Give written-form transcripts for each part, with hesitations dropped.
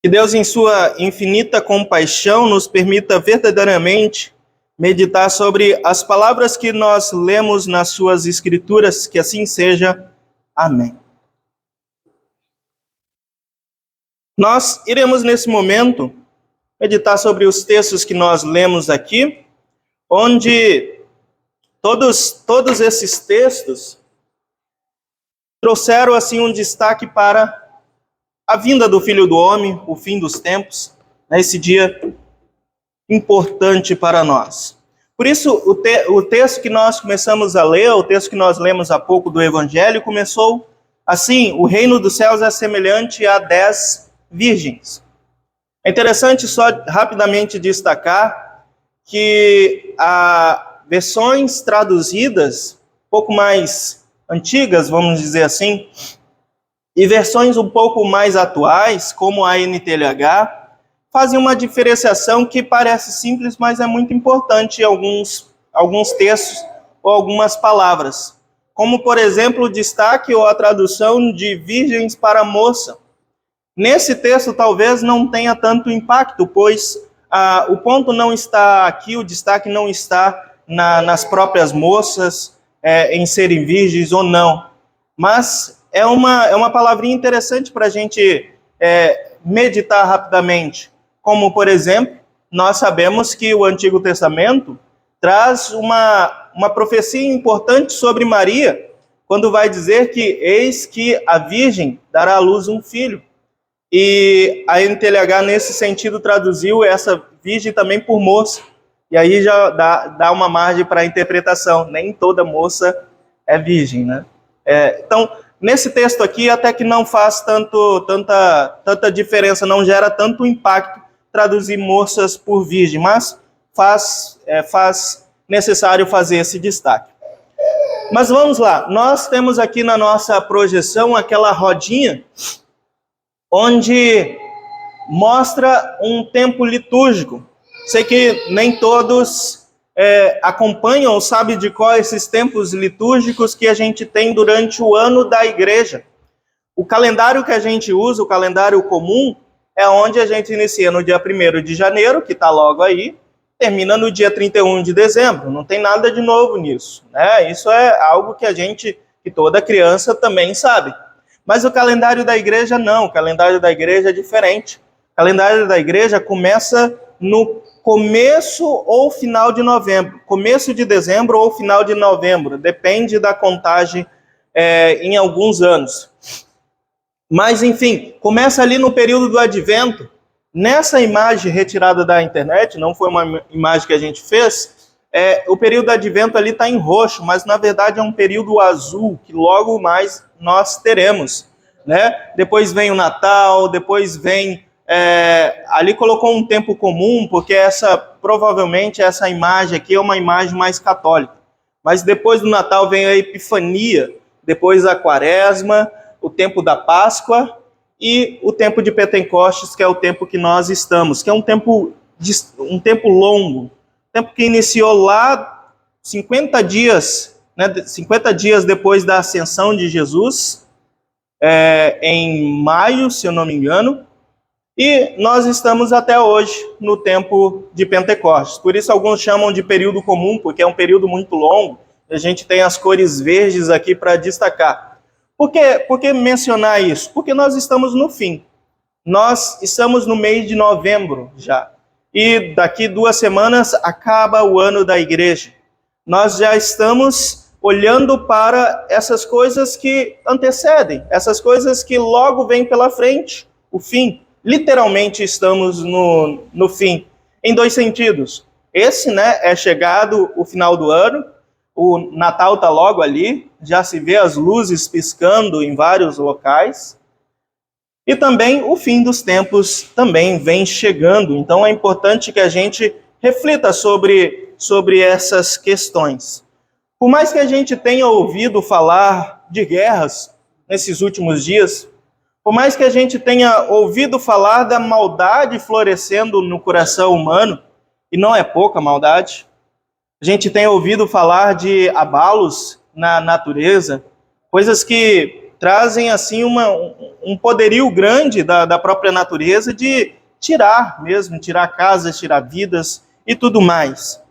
Que Deus, em sua infinita compaixão, nos permita verdadeiramente meditar sobre as palavras que nós lemos nas suas escrituras, que assim seja. Amém. Nós iremos, nesse momento, meditar sobre os textos que nós lemos aqui, onde todos esses textos trouxeram, assim, um destaque para a vinda do Filho do Homem, o fim dos tempos, esse dia importante para nós. Por isso, o texto que nós começamos a ler, o texto que nós lemos há pouco do Evangelho, começou assim: o reino dos céus é semelhante a 10 virgens. É interessante só rapidamente destacar que há versões traduzidas, um pouco mais antigas, vamos dizer assim, e versões um pouco mais atuais, como a NTLH, fazem uma diferenciação que parece simples, mas é muito importante em alguns textos ou algumas palavras. Como, por exemplo, o destaque ou a tradução de virgens para moça. Nesse texto, talvez não tenha tanto impacto, pois o ponto não está aqui, o destaque não está nas próprias moças, em serem virgens ou não. Mas é uma palavrinha interessante para a gente meditar rapidamente. Como, por exemplo, nós sabemos que o Antigo Testamento traz uma profecia importante sobre Maria, quando vai dizer que eis que a Virgem dará à luz um filho. E a NTLH, nesse sentido, traduziu essa virgem também por moça. E aí já dá uma margem para a interpretação. Nem toda moça é virgem, né? Então, nesse texto aqui, até que não faz tanta diferença, não gera tanto impacto traduzir moças por virgem, mas faz necessário fazer esse destaque. Mas vamos lá, nós temos aqui na nossa projeção aquela rodinha onde mostra um tempo litúrgico. Sei que nem todos acompanham ou sabem de qual esses tempos litúrgicos que a gente tem durante o ano da igreja. O calendário que a gente usa, o calendário comum, é onde a gente inicia no dia 1º de janeiro, que está logo aí, termina no dia 31 de dezembro. Não tem nada de novo nisso, né? Isso é algo que toda criança também sabe. Mas o calendário da igreja não, o calendário da igreja é diferente. O calendário da igreja começa no começo ou final de novembro, começo de dezembro ou final de novembro, depende da contagem em alguns anos. Mas, enfim, começa ali no período do Advento. Nessa imagem retirada da internet, não foi uma imagem que a gente fez, o período do Advento ali está em roxo, mas na verdade é um período azul, que logo mais nós teremos, né? Depois vem o Natal, depois vem... ali colocou um tempo comum, porque provavelmente essa imagem aqui é uma imagem mais católica. Mas depois do Natal vem a Epifania, depois a Quaresma, o tempo da Páscoa e o tempo de Pentecostes, que é o tempo que nós estamos, que é um tempo longo, tempo que iniciou lá 50 dias, né, 50 dias depois da ascensão de Jesus, em maio, se eu não me engano, e nós estamos até hoje no tempo de Pentecostes. Por isso alguns chamam de período comum, porque é um período muito longo. A gente tem as cores verdes aqui para destacar. Por que mencionar isso? Porque nós estamos no fim. Nós estamos no mês de novembro já. E daqui 2 semanas acaba o ano da igreja. Nós já estamos olhando para essas coisas que antecedem, essas coisas que logo vêm pela frente, o fim. Literalmente estamos no fim, em 2 sentidos. Esse, né, é chegado o final do ano, o Natal está logo ali, já se vê as luzes piscando em vários locais, e também o fim dos tempos também vem chegando. Então é importante que a gente reflita sobre essas questões. Por mais que a gente tenha ouvido falar de guerras nesses últimos dias, por mais que a gente tenha ouvido falar da maldade florescendo no coração humano, e não é pouca maldade, a gente tem ouvido falar de abalos na natureza, coisas que trazem assim um poderio grande da própria natureza de tirar mesmo, tirar casas, tirar vidas e tudo mais.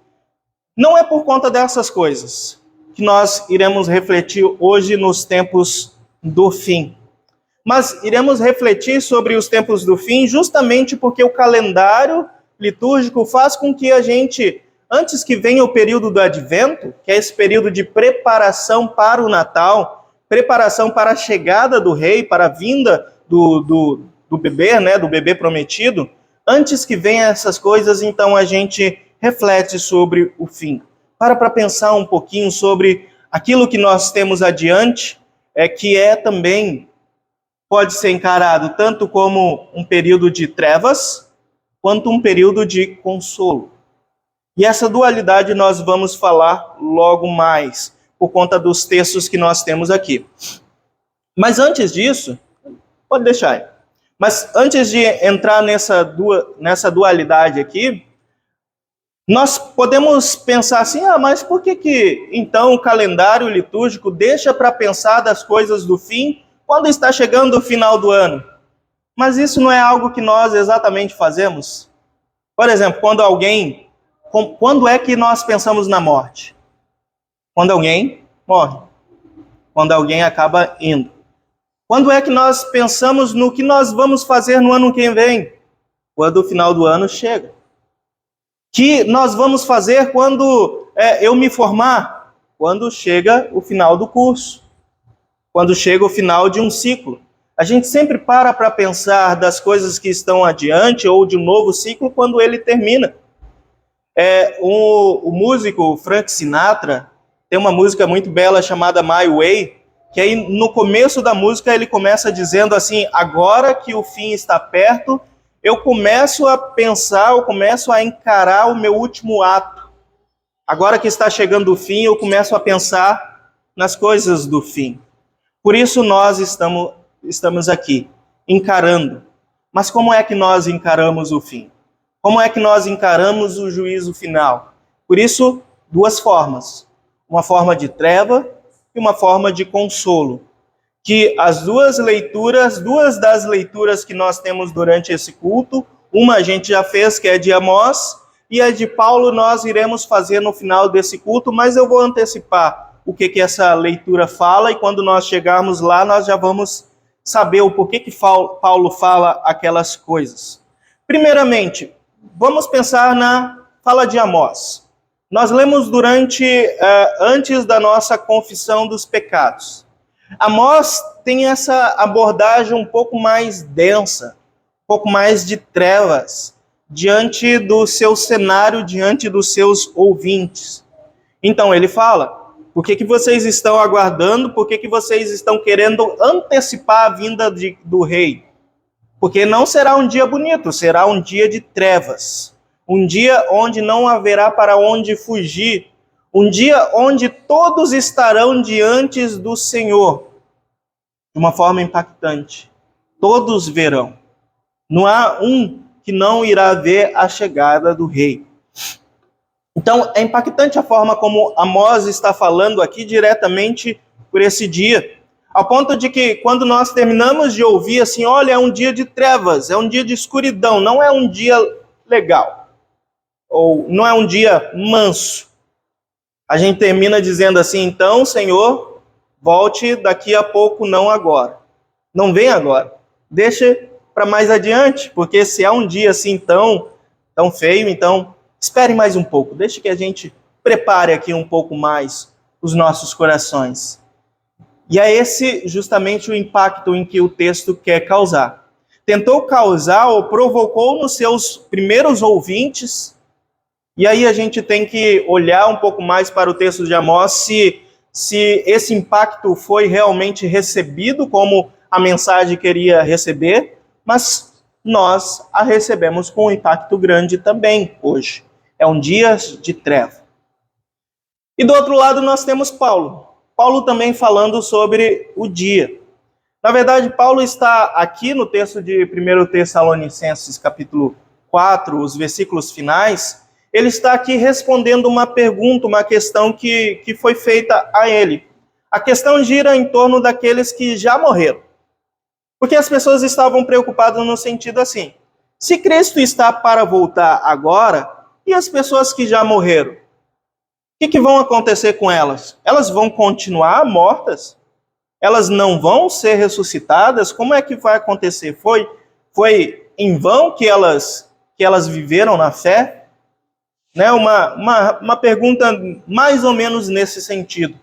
Não é por conta dessas coisas que nós iremos refletir hoje nos tempos do fim. Mas iremos refletir sobre os tempos do fim justamente porque o calendário litúrgico faz com que a gente, antes que venha o período do Advento, que é esse período de preparação para o Natal, preparação para a chegada do rei, para a vinda do bebê, né, do bebê prometido, antes que venha essas coisas, então a gente reflete sobre o fim. Para pensar um pouquinho sobre aquilo que nós temos adiante, que é também, pode ser encarado tanto como um período de trevas, quanto um período de consolo. E essa dualidade nós vamos falar logo mais, por conta dos textos que nós temos aqui. Mas antes disso, pode deixar aí. Mas antes de entrar nessa dualidade aqui, nós podemos pensar assim, mas por que então o calendário litúrgico deixa para pensar das coisas do fim quando está chegando o final do ano? Mas isso não é algo que nós exatamente fazemos? Por exemplo, quando é que nós pensamos na morte? Quando alguém morre. Quando alguém acaba indo. Quando é que nós pensamos no que nós vamos fazer no ano que vem? Quando o final do ano chega. Que nós vamos fazer quando eu me formar? Quando chega o final do curso. Quando chega o final de um ciclo. A gente sempre para pensar das coisas que estão adiante ou de um novo ciclo quando ele termina. O músico Frank Sinatra tem uma música muito bela chamada My Way, que aí no começo da música ele começa dizendo assim, agora que o fim está perto, eu começo a pensar, eu começo a encarar o meu último ato. Agora que está chegando o fim, eu começo a pensar nas coisas do fim. Por isso nós estamos aqui, encarando. Mas como é que nós encaramos o fim? Como é que nós encaramos o juízo final? Por isso, duas formas. Uma forma de treva e uma forma de consolo. Que as duas das leituras que nós temos durante esse culto, uma a gente já fez, que é de Amós, e a de Paulo nós iremos fazer no final desse culto, mas eu vou antecipar o que essa leitura fala, e quando nós chegarmos lá, nós já vamos saber o porquê que Paulo fala aquelas coisas. Primeiramente, vamos pensar na fala de Amós. Nós lemos antes da nossa confissão dos pecados. Amós tem essa abordagem um pouco mais densa, um pouco mais de trevas, diante do seu cenário, diante dos seus ouvintes. Então ele fala, por que vocês estão aguardando, por que vocês estão querendo antecipar a vinda do rei? Porque não será um dia bonito, será um dia de trevas. Um dia onde não haverá para onde fugir. Um dia onde todos estarão diante do Senhor. De uma forma impactante. Todos verão. Não há um que não irá ver a chegada do rei. Então, é impactante a forma como Amós está falando aqui diretamente por esse dia. Ao ponto de que, quando nós terminamos de ouvir assim, olha, é um dia de trevas, é um dia de escuridão, não é um dia legal. Ou não é um dia manso. A gente termina dizendo assim, então, Senhor, volte daqui a pouco, não agora. Não vem agora. Deixa para mais adiante, porque se é um dia assim tão feio, então espere mais um pouco. Deixa que a gente prepare aqui um pouco mais os nossos corações. E é esse justamente o impacto em que o texto quer causar. Tentou causar ou provocou nos seus primeiros ouvintes. E aí a gente tem que olhar um pouco mais para o texto de Amós se esse impacto foi realmente recebido como a mensagem queria receber, mas nós a recebemos com um impacto grande também hoje. É um dia de treva. E do outro lado nós temos Paulo. Paulo também falando sobre o dia. Na verdade, Paulo está aqui no texto de 1 Tessalonicenses, capítulo 4, os versículos finais, ele está aqui respondendo uma pergunta, uma questão que foi feita a ele. A questão gira em torno daqueles que já morreram. Porque as pessoas estavam preocupadas no sentido assim: se Cristo está para voltar agora, e as pessoas que já morreram? O que vão acontecer com elas? Elas vão continuar mortas? Elas não vão ser ressuscitadas? Como é que vai acontecer? Foi em vão que elas viveram na fé? Né? Uma pergunta mais ou menos nesse sentido.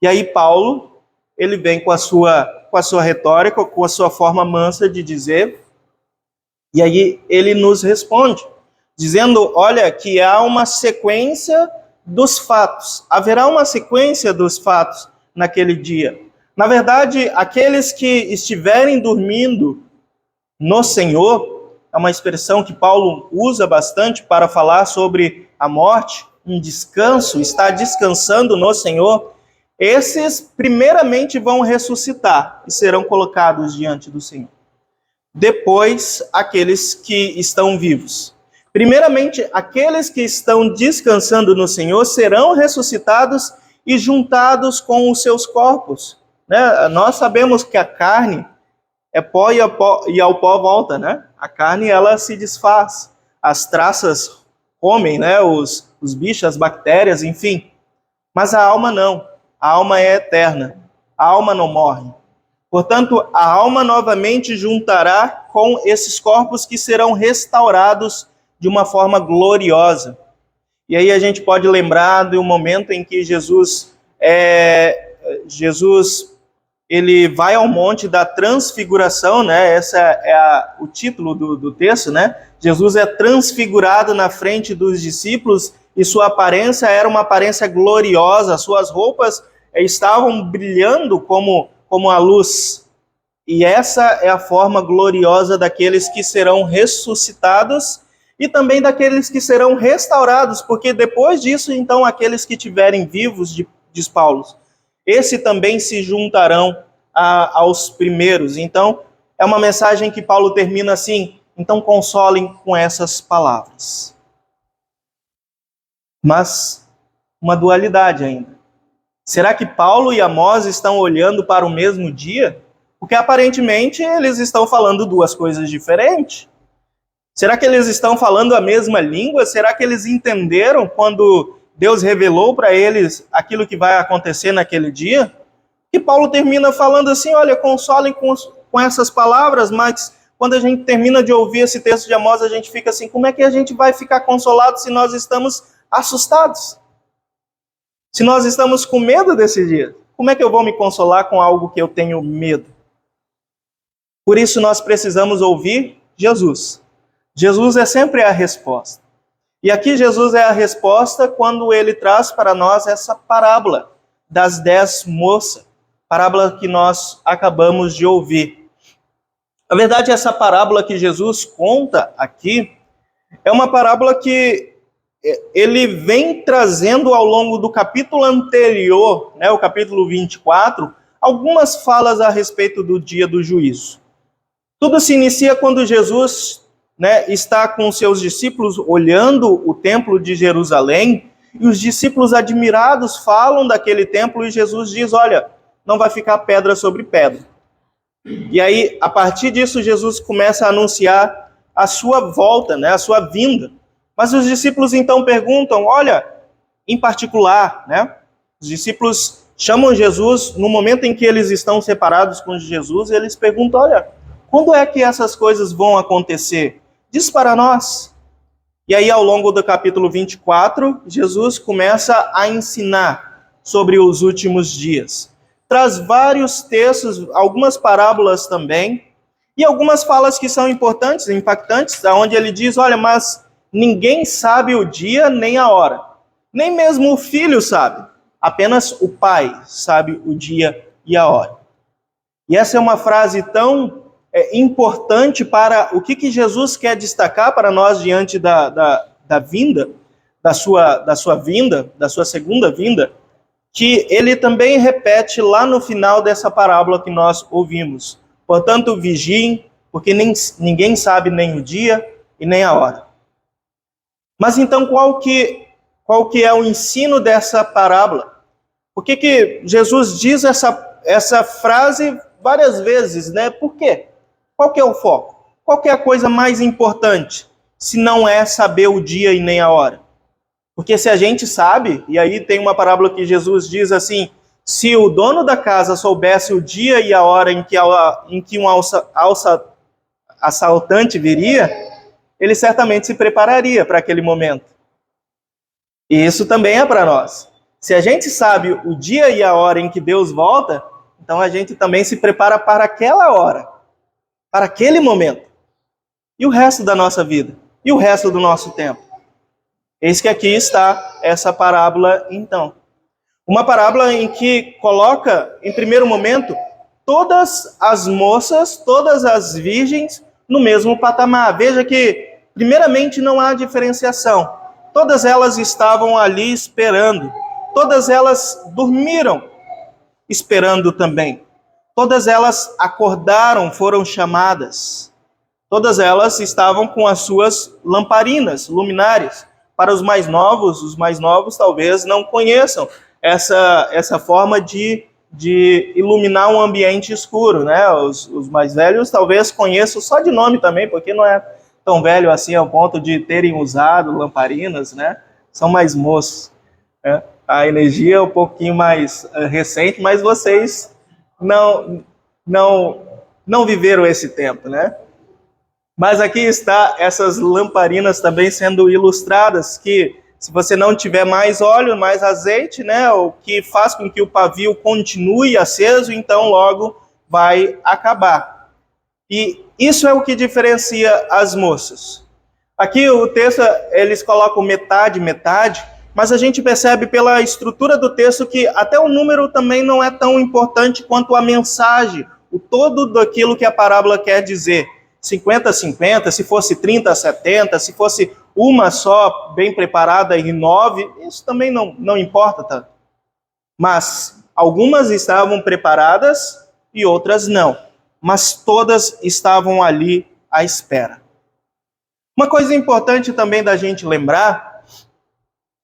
E aí Paulo, ele vem com a sua retórica, com a sua forma mansa de dizer, e aí ele nos responde, dizendo, olha, que há uma sequência dos fatos. Haverá uma sequência dos fatos naquele dia. Na verdade, aqueles que estiverem dormindo no Senhor, é uma expressão que Paulo usa bastante para falar sobre a morte, um descanso, estar descansando no Senhor. Esses, primeiramente, vão ressuscitar e serão colocados diante do Senhor. Depois, aqueles que estão vivos. Primeiramente, aqueles que estão descansando no Senhor serão ressuscitados e juntados com os seus corpos. Né? Nós sabemos que a carne é pó e ao pó volta, né? A carne, ela se desfaz. As traças comem, né? Os bichos, as bactérias, enfim. Mas a alma não. A alma é eterna. A alma não morre. Portanto, a alma novamente juntará com esses corpos que serão restaurados de uma forma gloriosa. E aí a gente pode lembrar do momento em que Jesus ele vai ao monte da transfiguração, né? Esse é o título do texto, né? Jesus é transfigurado na frente dos discípulos e sua aparência era uma aparência gloriosa, suas roupas estavam brilhando como a luz. E essa é a forma gloriosa daqueles que serão ressuscitados e também daqueles que serão restaurados, porque depois disso, então, aqueles que tiverem vivos, diz Paulo, esse também se juntarão aos primeiros. Então, é uma mensagem que Paulo termina assim: então consolem com essas palavras. Mas uma dualidade ainda. Será que Paulo e Amós estão olhando para o mesmo dia? Porque aparentemente eles estão falando duas coisas diferentes. Será que eles estão falando a mesma língua? Será que eles entenderam quando Deus revelou para eles aquilo que vai acontecer naquele dia? E Paulo termina falando assim: olha, consolem com essas palavras, mas quando a gente termina de ouvir esse texto de Amós, a gente fica assim: como é que a gente vai ficar consolado se nós estamos assustados? Se nós estamos com medo desse dia, como é que eu vou me consolar com algo que eu tenho medo? Por isso nós precisamos ouvir Jesus. Jesus é sempre a resposta. E aqui Jesus é a resposta quando ele traz para nós essa parábola das 10 moças, parábola que nós acabamos de ouvir. Na verdade, essa parábola que Jesus conta aqui é uma parábola que ele vem trazendo ao longo do capítulo anterior, né, o capítulo 24, algumas falas a respeito do dia do juízo. Tudo se inicia quando Jesus, né, está com seus discípulos olhando o templo de Jerusalém, e os discípulos admirados falam daquele templo e Jesus diz: olha, não vai ficar pedra sobre pedra. E aí, a partir disso, Jesus começa a anunciar a sua volta, né, a sua vinda. Mas os discípulos então perguntam, olha, em particular, né, os discípulos chamam Jesus no momento em que eles estão separados com Jesus, e eles perguntam, olha, quando é que essas coisas vão acontecer? Diz para nós. E aí, ao longo do capítulo 24, Jesus começa a ensinar sobre os últimos dias. Traz vários textos, algumas parábolas também, e algumas falas que são importantes, impactantes, onde ele diz, olha, mas ninguém sabe o dia nem a hora. Nem mesmo o filho sabe. Apenas o pai sabe o dia e a hora. E essa é uma frase tão importante para o que Jesus quer destacar para nós diante da vinda, da sua vinda, da sua segunda vinda, que ele também repete lá no final dessa parábola que nós ouvimos. Portanto, vigiem, porque ninguém sabe nem o dia e nem a hora. Mas então, qual que é o ensino dessa parábola? Por que Jesus diz essa frase várias vezes, né? Por quê? Qual que é o foco? Qual que é a coisa mais importante, se não é saber o dia e nem a hora? Porque se a gente sabe, e aí tem uma parábola que Jesus diz assim, se o dono da casa soubesse o dia e a hora em que um assaltante viria, ele certamente se prepararia para aquele momento. E isso também é para nós. Se a gente sabe o dia e a hora em que Deus volta, então a gente também se prepara para aquela hora, para aquele momento. E o resto da nossa vida? E o resto do nosso tempo? Eis que aqui está essa parábola, então. Uma parábola em que coloca, em primeiro momento, todas as moças, todas as virgens, no mesmo patamar. Veja que, primeiramente, não há diferenciação. Todas elas estavam ali esperando. Todas elas dormiram esperando também. Todas elas acordaram, foram chamadas. Todas elas estavam com as suas lamparinas, luminárias. Para os mais novos talvez não conheçam essa forma de iluminar um ambiente escuro, né? Os mais velhos talvez conheçam só de nome também, porque não é tão velho assim ao ponto de terem usado lamparinas, né? São mais moços, né? A energia é um pouquinho mais recente, mas vocês não viveram esse tempo, né? Mas aqui está essas lamparinas também sendo ilustradas, que se você não tiver mais óleo, mais azeite, né, o que faz com que o pavio continue aceso, então logo vai acabar. E isso é o que diferencia as moças. Aqui o texto, eles colocam metade, metade, mas a gente percebe pela estrutura do texto que até o número também não é tão importante quanto a mensagem, o todo daquilo que a parábola quer dizer. 50-50, se fosse 30-70, se fosse uma só bem preparada e 9, isso também não importa tanto. Mas algumas estavam preparadas e outras não. Mas todas estavam ali à espera. Uma coisa importante também da gente lembrar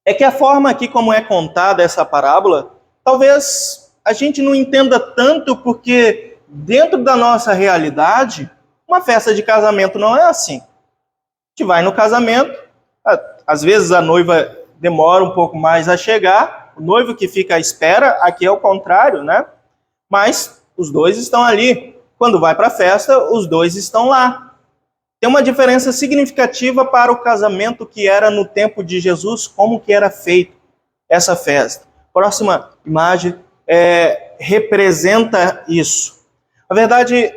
é que a forma aqui como é contada essa parábola, talvez a gente não entenda tanto porque dentro da nossa realidade, uma festa de casamento não é assim. A gente vai no casamento, às vezes a noiva demora um pouco mais a chegar, o noivo que fica à espera, aqui é o contrário, né? Mas os dois estão ali. Quando vai para a festa, os dois estão lá. Tem uma diferença significativa para o casamento que era no tempo de Jesus, como que era feito essa festa. Próxima imagem representa isso. Na verdade,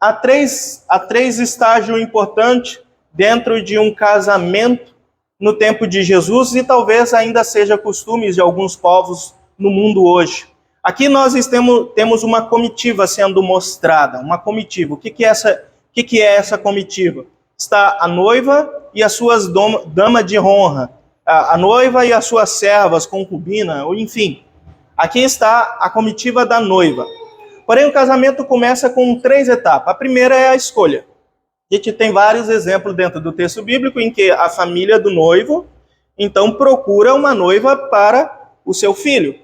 há três estágios importantes dentro de um casamento no tempo de Jesus e talvez ainda seja costume de alguns povos no mundo hoje. Aqui nós temos uma comitiva sendo mostrada, uma comitiva. O que é essa comitiva? Está a noiva e as suas damas de honra, a noiva e as suas servas, concubina, ou enfim. Aqui está a comitiva da noiva. Porém, o casamento começa com 3 etapas. A primeira é a escolha. A gente tem vários exemplos dentro do texto bíblico em que a família do noivo, então, procura uma noiva para o seu filho,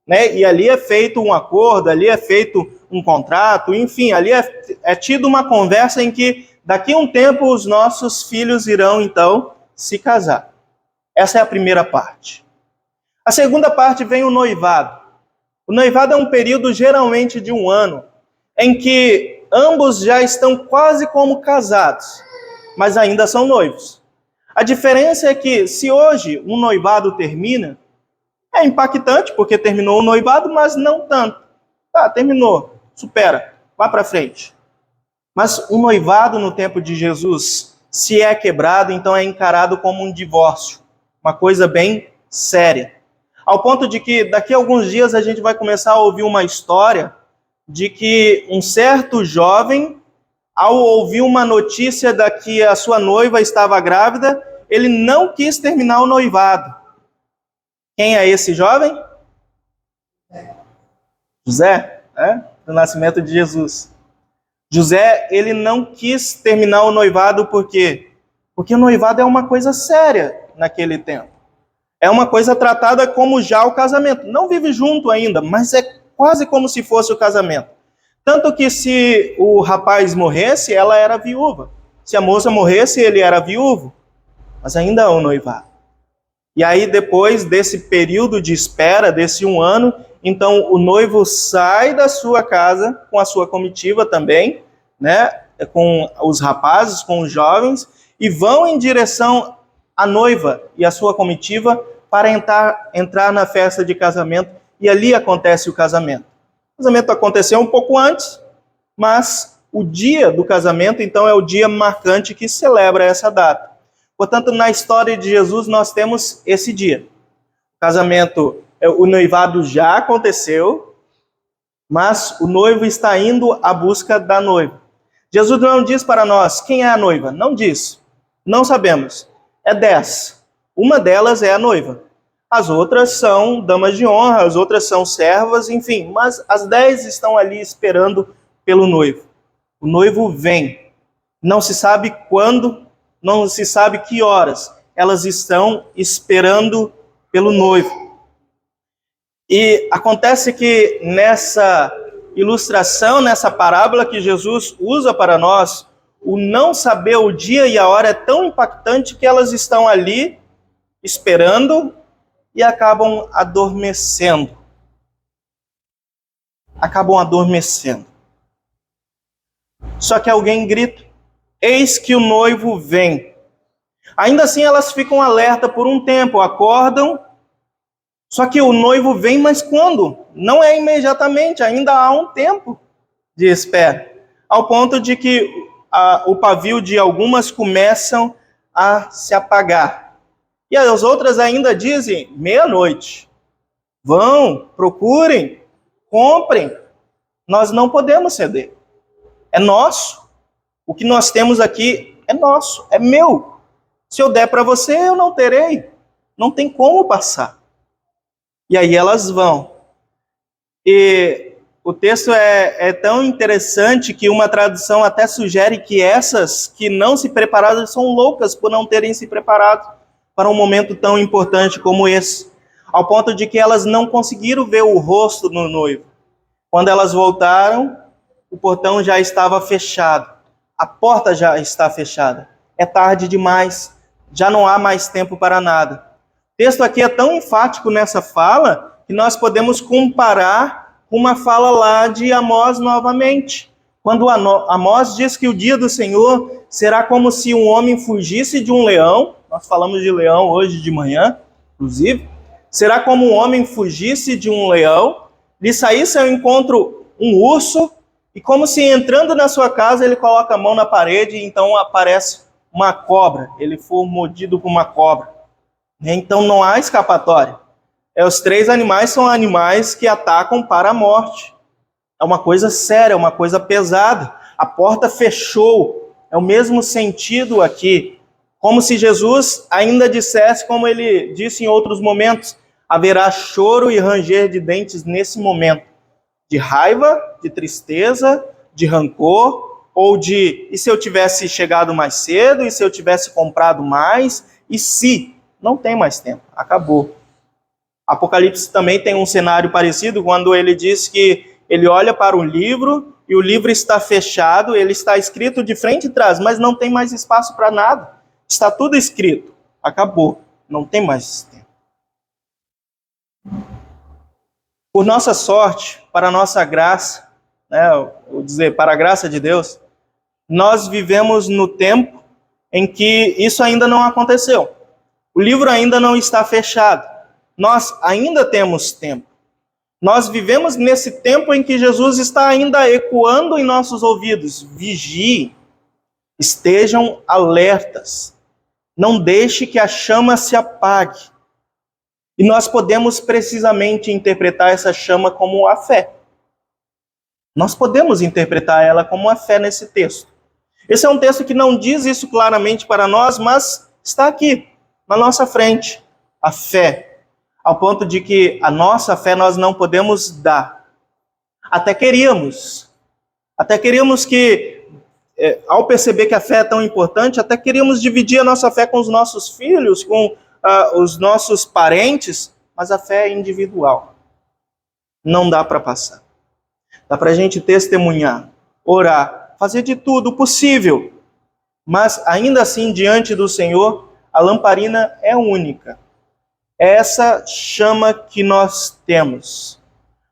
né? E ali é feito um acordo, ali é feito um contrato, enfim, ali é tido uma conversa em que daqui a um tempo os nossos filhos irão, então, se casar. Essa é a primeira parte. A segunda parte vem o noivado. O noivado é um período geralmente de 1 ano, em que ambos já estão quase como casados, mas ainda são noivos. A diferença é que se hoje um noivado termina, é impactante porque terminou o noivado, mas não tanto. Tá, terminou, supera, vá para frente. Mas o noivado no tempo de Jesus, se é quebrado, então é encarado como um divórcio, uma coisa bem séria. Ao ponto de que daqui a alguns dias a gente vai começar a ouvir uma história de que um certo jovem, ao ouvir uma notícia de que a sua noiva estava grávida, ele não quis terminar o noivado. Quem é esse jovem? José, do nascimento de Jesus. José, ele não quis terminar o noivado por quê? Porque o noivado é uma coisa séria naquele tempo. É uma coisa tratada como já o casamento. Não vive junto ainda, mas é quase como se fosse o casamento. Tanto que se o rapaz morresse, ela era viúva. Se a moça morresse, ele era viúvo. Mas ainda é um noivado. E aí, depois desse período de espera, desse 1 ano, então o noivo sai da sua casa com a sua comitiva também, né? Com os rapazes, com os jovens, e vão em direção à noiva e à sua comitiva para entrar na festa de casamento, e ali acontece o casamento. O casamento aconteceu um pouco antes, mas o dia do casamento, então, é o dia marcante que celebra essa data. Portanto, na história de Jesus, nós temos esse dia. O casamento, o noivado já aconteceu, mas o noivo está indo à busca da noiva. Jesus não diz para nós quem é a noiva, não diz. Não sabemos. É 10. Uma delas é a noiva. As outras são damas de honra, as outras são servas, enfim. Mas as 10 estão ali esperando pelo noivo. O noivo vem. Não se sabe quando, não se sabe que horas. Elas estão esperando pelo noivo. E acontece que nessa ilustração, nessa parábola que Jesus usa para nós, o não saber o dia e a hora é tão impactante que elas estão ali esperando e acabam adormecendo. Acabam adormecendo. Só que alguém grita: eis que o noivo vem. Ainda assim elas ficam alerta por um tempo, acordam. Só que o noivo vem, mas quando? Não é imediatamente, ainda há um tempo de espera. Ao ponto de que o pavio de algumas começam a se apagar. E as outras ainda dizem: meia-noite. Vão, procurem, comprem. Nós não podemos ceder. É nosso. O que nós temos aqui é nosso, é meu. Se eu der para você, eu não terei. Não tem como passar. E aí elas vão. E o texto é tão interessante que uma tradução até sugere que essas que não se prepararam são loucas por não terem se preparado para um momento tão importante como esse. Ao ponto de que elas não conseguiram ver o rosto do noivo. Quando elas voltaram, o portão já estava fechado. A porta já está fechada. É tarde demais. Já não há mais tempo para nada. O texto aqui é tão enfático nessa fala que nós podemos comparar com uma fala lá de Amós novamente. Quando Amós diz que o dia do Senhor será como se um homem fugisse de um leão. Nós falamos de leão hoje de manhã, inclusive. Será como um homem fugisse de um leão, lhe saísse ao encontro um urso, e como se entrando na sua casa ele coloca a mão na parede e então aparece uma cobra. Ele for mordido por uma cobra. Então não há escapatória. Os 3 animais são animais que atacam para a morte. É uma coisa séria, é uma coisa pesada. A porta fechou. É o mesmo sentido aqui. Como se Jesus ainda dissesse, como ele disse em outros momentos: haverá choro e ranger de dentes nesse momento. De raiva, de tristeza, de rancor, ou de: e se eu tivesse chegado mais cedo, e se eu tivesse comprado mais, e se... Não tem mais tempo, acabou. Apocalipse também tem um cenário parecido, quando ele diz que ele olha para o livro e o livro está fechado, ele está escrito de frente e trás, mas não tem mais espaço para nada. Está tudo escrito, acabou, não tem mais tempo. Por nossa sorte, para a nossa graça, vou dizer, para a graça de Deus, nós vivemos no tempo em que isso ainda não aconteceu. O livro ainda não está fechado. Nós ainda temos tempo. Nós vivemos nesse tempo em que Jesus está ainda ecoando em nossos ouvidos. Vigiem, estejam alertas. Não deixe que a chama se apague. E nós podemos precisamente interpretar essa chama como a fé. Nós podemos interpretar ela como a fé nesse texto. Esse é um texto que não diz isso claramente para nós, mas está aqui, na nossa frente, a fé, ao ponto de que a nossa fé nós não podemos dar. Até queríamos que, ao perceber que a fé é tão importante, até queríamos dividir a nossa fé com os nossos filhos, com os nossos parentes, mas a fé é individual. Não dá para passar. Dá para a gente testemunhar, orar, fazer de tudo possível, mas ainda assim, diante do Senhor, a lamparina é única. É essa chama que nós temos.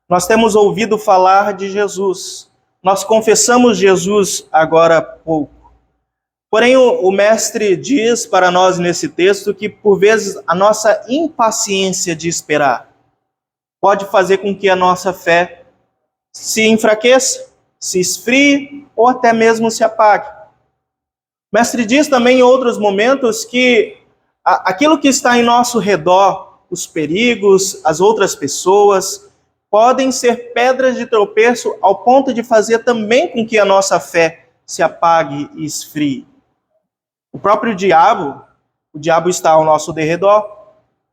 Nós temos ouvido falar de Jesus. Nós confessamos Jesus agora há pouco. Porém, o mestre diz para nós nesse texto que, por vezes, a nossa impaciência de esperar pode fazer com que a nossa fé se enfraqueça, se esfrie ou até mesmo se apague. O mestre diz também em outros momentos que aquilo que está em nosso redor, os perigos, as outras pessoas, podem ser pedras de tropeço ao ponto de fazer também com que a nossa fé se apague e esfrie. O próprio diabo, o diabo está ao nosso derredor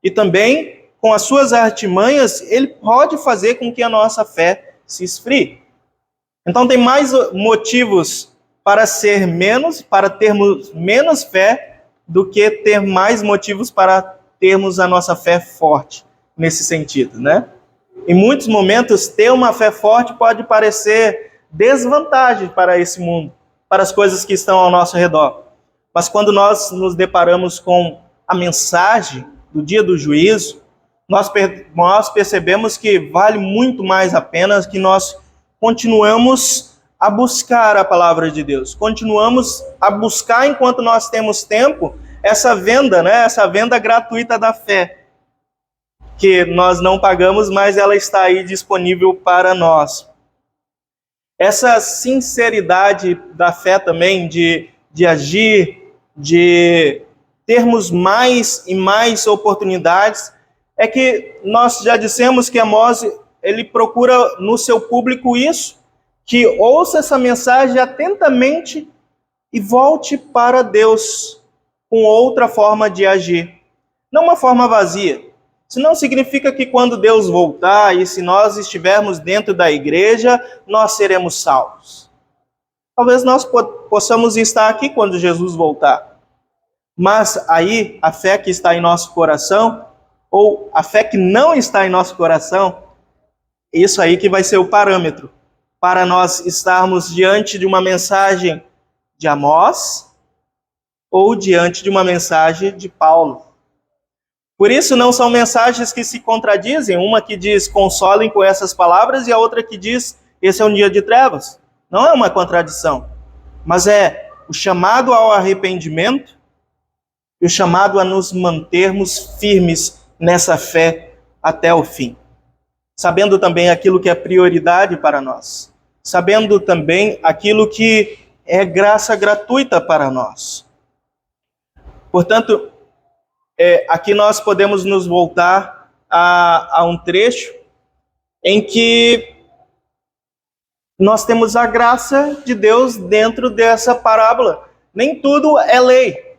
e também, com as suas artimanhas, ele pode fazer com que a nossa fé se esfrie. Então tem mais motivos para termos menos fé do que ter mais motivos para termos a nossa fé forte nesse sentido, né? Em muitos momentos, ter uma fé forte pode parecer desvantagem para esse mundo, para as coisas que estão ao nosso redor. Mas quando nós nos deparamos com a mensagem do dia do juízo, nós percebemos que vale muito mais a pena que nós continuamos a buscar a palavra de Deus. Continuamos a buscar, enquanto nós temos tempo, essa venda, né? Essa venda gratuita da fé, que nós não pagamos, mas ela está aí disponível para nós. Essa sinceridade da fé também, de agir, de termos mais e mais oportunidades, é que nós já dissemos que Amós, ele procura no seu público isso, que ouça essa mensagem atentamente e volte para Deus com outra forma de agir. Não uma forma vazia. Isso não significa que quando Deus voltar e se nós estivermos dentro da igreja, nós seremos salvos. Talvez nós possamos estar aqui quando Jesus voltar. Mas aí, a fé que está em nosso coração, ou a fé que não está em nosso coração, isso aí que vai ser o parâmetro para nós estarmos diante de uma mensagem de Amós ou diante de uma mensagem de Paulo. Por isso não são mensagens que se contradizem, uma que diz consolem com essas palavras e a outra que diz esse é um dia de trevas. Não é uma contradição, mas é o chamado ao arrependimento e o chamado a nos mantermos firmes nessa fé até o fim. Sabendo também aquilo que é prioridade para nós. Sabendo também aquilo que é graça gratuita para nós. Portanto, aqui nós podemos nos voltar a um trecho em que nós temos a graça de Deus dentro dessa parábola. Nem tudo é lei,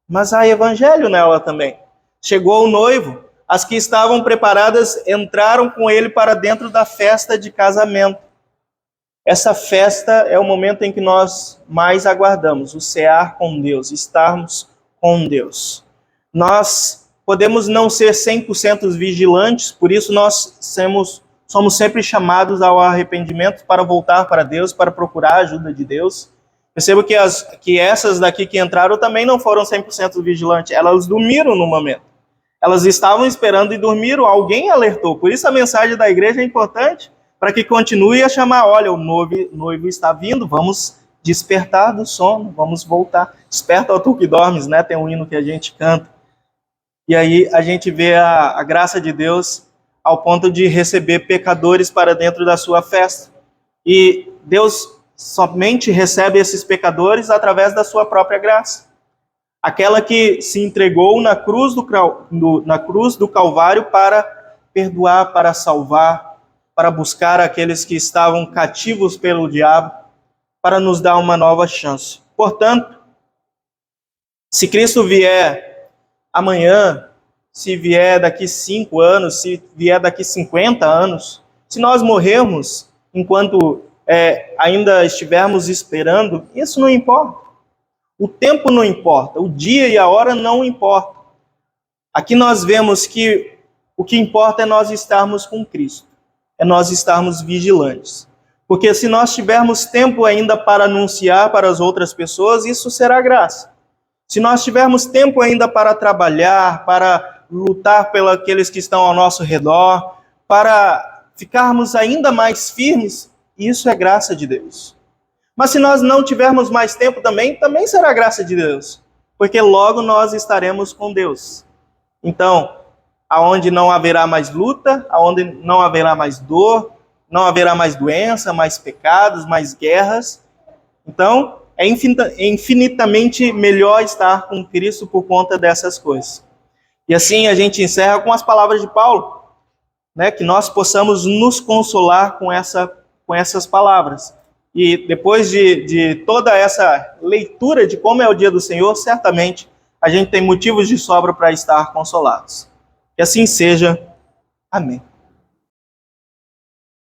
mas há evangelho nela também. Chegou o noivo, as que estavam preparadas entraram com ele para dentro da festa de casamento. Essa festa é o momento em que nós mais aguardamos, o cear com Deus, estarmos com Deus. Nós podemos não ser 100% vigilantes, por isso nós somos sempre chamados ao arrependimento para voltar para Deus, para procurar a ajuda de Deus. Percebo que essas daqui que entraram também não foram 100% vigilantes, elas dormiram no momento. Elas estavam esperando e dormiram, alguém alertou. Por isso a mensagem da igreja é importante, para que continue a chamar, olha, o noivo está vindo, vamos despertar do sono, vamos voltar. Desperta, ó tu que dormes, né? Tem um hino que a gente canta. E aí a gente vê a graça de Deus ao ponto de receber pecadores para dentro da sua festa. E Deus somente recebe esses pecadores através da sua própria graça. Aquela que se entregou na cruz do Calvário para perdoar, para salvar, para buscar aqueles que estavam cativos pelo diabo, para nos dar uma nova chance. Portanto, se Cristo vier amanhã, se vier daqui 5 anos, se vier daqui 50 anos, se nós morrermos enquanto ainda estivermos esperando, isso não importa. O tempo não importa, o dia e a hora não importam. Aqui nós vemos que o que importa é nós estarmos com Cristo, é nós estarmos vigilantes. Porque se nós tivermos tempo ainda para anunciar para as outras pessoas, isso será graça. Se nós tivermos tempo ainda para trabalhar, para lutar pelos aqueles que estão ao nosso redor, para ficarmos ainda mais firmes, isso é graça de Deus. Mas se nós não tivermos mais tempo também será graça de Deus, porque logo nós estaremos com Deus. Então, aonde não haverá mais luta, aonde não haverá mais dor, não haverá mais doença, mais pecados, mais guerras. Então, é infinitamente melhor estar com Cristo por conta dessas coisas. E assim a gente encerra com as palavras de Paulo, né, que nós possamos nos consolar com essas palavras. E depois de toda essa leitura de como é o dia do Senhor, certamente a gente tem motivos de sobra para estar consolados. Que assim seja. Amém.